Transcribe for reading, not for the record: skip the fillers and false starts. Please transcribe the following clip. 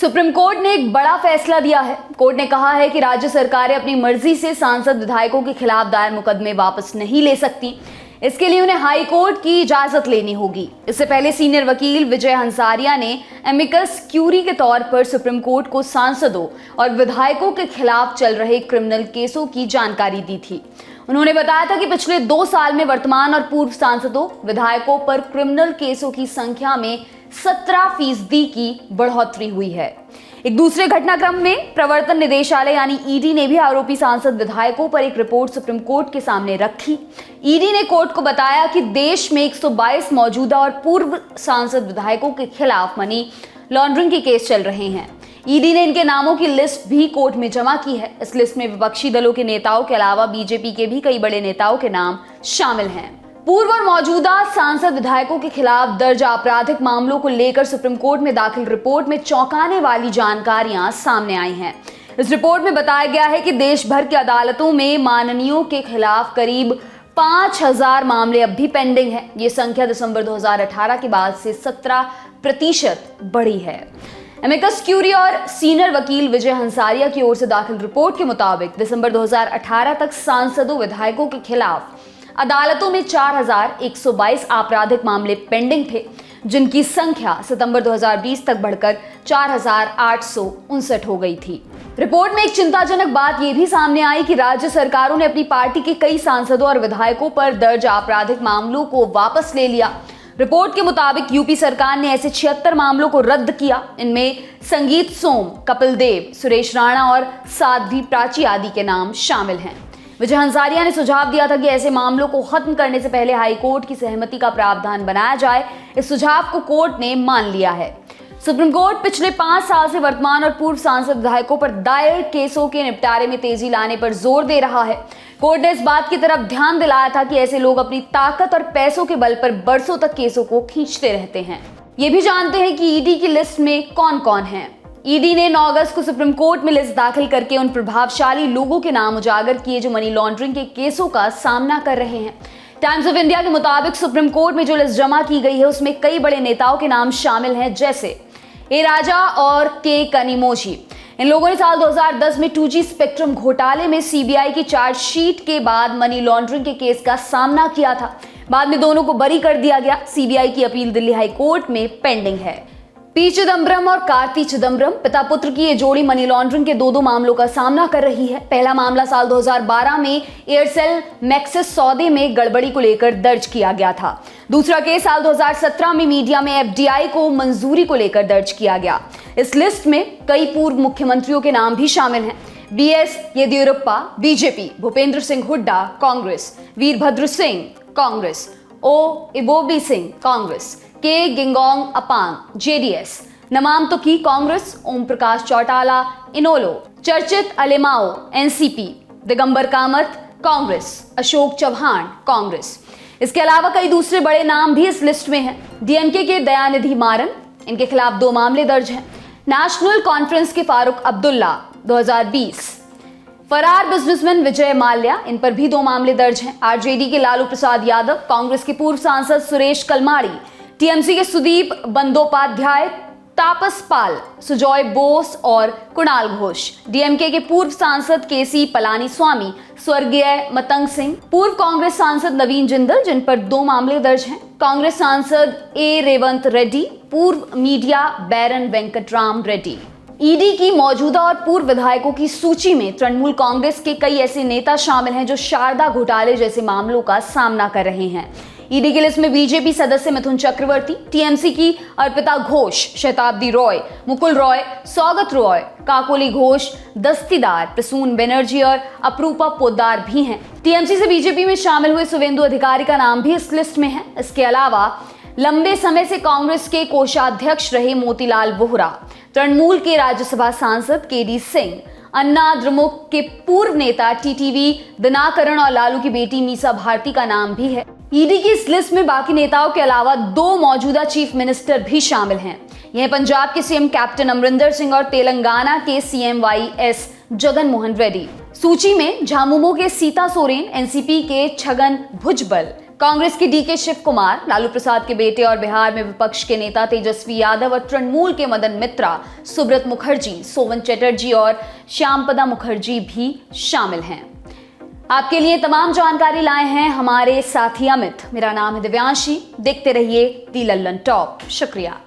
Supreme court ने एक बड़ा फैसला दिया है। कोर्ट ने कहा है कि राज्य सरकारें अपनी मर्जी से सांसद विधायकों के खिलाफ दायर मुकदमे वापस नहीं ले सकती। इसके लिए उन्हें हाई कोर्ट की इजाजत लेनी होगी। इससे पहले सीनियर वकील विजय हंसारिया ने एमिकस क्यूरी के तौर पर सुप्रीम कोर्ट को सांसदों और विधायकों के खिलाफ चल रहे क्रिमिनल केसों की जानकारी दी थी। उन्होंने बताया था कि पिछले 2 साल में वर्तमान और पूर्व सांसदों विधायकों पर क्रिमिनल केसों की संख्या में 17% की बढ़ोतरी हुई है। एक दूसरे घटनाक्रम में प्रवर्तन निदेशालय यानी ईडी ने भी आरोपी सांसद विधायकों पर एक रिपोर्ट सुप्रीम कोर्ट के सामने रखी। ईडी ने कोर्ट को बताया कि देश में 122 मौजूदा और पूर्व सांसद विधायकों के खिलाफ मनी लॉन्ड्रिंग के केस चल रहे हैं। ईडी ने इनके नामों की लिस्ट भी कोर्ट में जमा की है। इस लिस्ट में विपक्षी दलों के नेताओं के अलावा बीजेपी के भी कई बड़े नेताओं के नाम शामिल हैं। पूर्व और मौजूदा सांसद विधायकों के खिलाफ दर्ज आपराधिक मामलों को लेकर सुप्रीम कोर्ट में दाखिल रिपोर्ट में चौंकाने वाली जानकारियां सामने आई हैं। इस रिपोर्ट में बताया गया है कि देश भर की अदालतों में माननीयों के खिलाफ करीब 5000 मामले अब भी पेंडिंग है। ये संख्या दिसंबर 2018 के बाद से 17% बढ़ी है। एमिकस क्यूरी और सीनियर वकील विजय हंसारिया की ओर से दाखिल रिपोर्ट के मुताबिक दिसंबर 2018 तक सांसदों विधायकों के खिलाफ अदालतों में 4122 आपराधिक मामले पेंडिंग थे, जिनकी संख्या सितंबर 2020 तक बढ़कर 4859 हो गई थी। रिपोर्ट में एक चिंताजनक बात यह भी सामने आई कि राज्य सरकारों ने अपनी पार्टी के कई सांसदों और विधायकों पर दर्ज आपराधिक मामलों को वापस ले लिया। रिपोर्ट के मुताबिक यूपी सरकार ने ऐसे 76 मामलों को रद्द किया। इनमें संगीत सोम, कपिल देव, सुरेश राणा और साध्वी प्राची आदि के नाम शामिल हैं। विजय हंसारिया ने सुझाव दिया था कि ऐसे मामलों को खत्म करने से पहले हाई कोर्ट की सहमति का प्रावधान बनाया जाए। इस सुझाव को कोर्ट ने मान लिया है। सुप्रीम कोर्ट पिछले 5 साल से वर्तमान और पूर्व सांसद विधायकों पर दायर केसों के निपटारे में तेजी लाने पर जोर दे रहा है। कोर्ट ने इस बात की तरफ ध्यान दिलाया था कि ऐसे लोग अपनी ताकत और पैसों के बल पर बरसों तक केसों को खींचते रहते हैं। ये भी जानते हैं कि ईडी की लिस्ट में कौन कौन है। ईडी ने 9 अगस्त को सुप्रीम कोर्ट में लिस्ट दाखिल करके उन प्रभावशाली लोगों के नाम उजागर किए जो मनी लॉन्ड्रिंग के केसों का सामना कर रहे हैं। टाइम्स ऑफ इंडिया के मुताबिक सुप्रीम कोर्ट में जो लिस्ट जमा की गई है उसमें कई बड़े नेताओं के नाम शामिल हैं, जैसे ए राजा और के कनिमोझी। इन लोगों ने साल 2010 में 2G स्पेक्ट्रम घोटाले में सीबीआई की चार्जशीट के बाद मनी लॉन्ड्रिंग के केस का सामना किया था। बाद में दोनों को बरी कर दिया गया। सीबीआई की अपील दिल्ली हाई कोर्ट में पेंडिंग है। पी चिदम्बरम और कार्ति चिदम्बरम पिता पुत्र की ये जोड़ी मनी लॉन्ड्रिंग के 2 मामलों का सामना कर रही है। पहला मामला साल 2012 में एयरसेल मैक्सिस सौदे में गड़बड़ी को लेकर दर्ज किया गया था। दूसरा केस साल 2017 में मीडिया में एफडीआई को मंजूरी को लेकर दर्ज किया गया। इस लिस्ट में कई पूर्व मुख्यमंत्रियों के नाम भी शामिल हैं। बीएस येदियुरप्पा बीजेपी, भूपेंद्र सिंह हुड्डा कांग्रेस, वीरभद्र सिंह कांग्रेस, ओ इबोबी सिंह कांग्रेस, के गिंगोंग अपांग जेडीएस, नमाम तुकी कांग्रेस, ओम प्रकाश चौटाला इनोलो, चर्चित अलेमाओ एनसीपी, दिगंबर कामत कांग्रेस, अशोक चौहान कांग्रेस। इसके अलावा कई दूसरे बड़े नाम भी इस लिस्ट में हैं। डीएमके के दयानिधि मारन, इनके खिलाफ 2 मामले दर्ज हैं। नेशनल कॉन्फ्रेंस के फारूक अब्दुल्ला 2020, फरार बिजनेसमैन विजय माल्या, इन पर भी 2 मामले दर्ज हैं। आरजेडी के लालू प्रसाद यादव, कांग्रेस के पूर्व सांसद सुरेश कलमाड़ी, टीएमसी के सुदीप बंदोपाध्याय, तापस पाल, सुजॉय बोस और कुणाल घोष, डीएमके के पूर्व सांसद केसी पलानीस्वामी, स्वर्गीय मतंग सिंह, पूर्व कांग्रेस सांसद नवीन जिंदल, जिन पर 2 मामले दर्ज हैं। कांग्रेस सांसद ए रेवंत रेड्डी, पूर्व मीडिया बैरन वेंकटराम रेड्डी। ईडी की मौजूदा और पूर्व विधायकों की सूची में तृणमूल कांग्रेस के कई ऐसे नेता शामिल हैं जो शारदा घोटाले जैसे मामलों का सामना कर रहे हैं। ईडी की लिस्ट में बीजेपी सदस्य मिथुन चक्रवर्ती, टीएमसी की अर्पिता घोष, शताब्दी रॉय, मुकुल रॉय, सौगत रॉय, काकोली घोष, दस्तीदार, प्रसून बनर्जी और अपरूपा पोद्दार भी हैं। टीएमसी से बीजेपी में शामिल हुए शुवेंदु अधिकारी का नाम भी इस लिस्ट में है। इसके अलावा लंबे समय से कांग्रेस के कोषाध्यक्ष रहे मोतीलाल वोहरा, तृणमूल के राज्यसभा सांसद केडी सिंह, अन्ना द्रमुक के पूर्व नेता टीटीवी दिनाकरण और लालू की बेटी मीसा भारती का नाम भी है। ईडी की इस लिस्ट में बाकी नेताओं के अलावा 2 मौजूदा चीफ मिनिस्टर भी शामिल हैं। यह पंजाब के सीएम कैप्टन अमरिंदर सिंह और तेलंगाना के सीएम वाईएस जगन मोहन रेड्डी। सूची में झामुमो के सीता सोरेन, एनसीपी के छगन भुजबल, कांग्रेस के डीके शिव कुमार, लालू प्रसाद के बेटे और बिहार में विपक्ष के नेता तेजस्वी यादव और तृणमूल के मदन मित्रा, सुब्रत मुखर्जी, सोवन चटर्जी और श्यामपदा मुखर्जी भी शामिल हैं। आपके लिए तमाम जानकारी लाए हैं हमारे साथी अमित। मेरा नाम है दिव्यांशी। देखते रहिए दी लल्लन टॉप। शुक्रिया।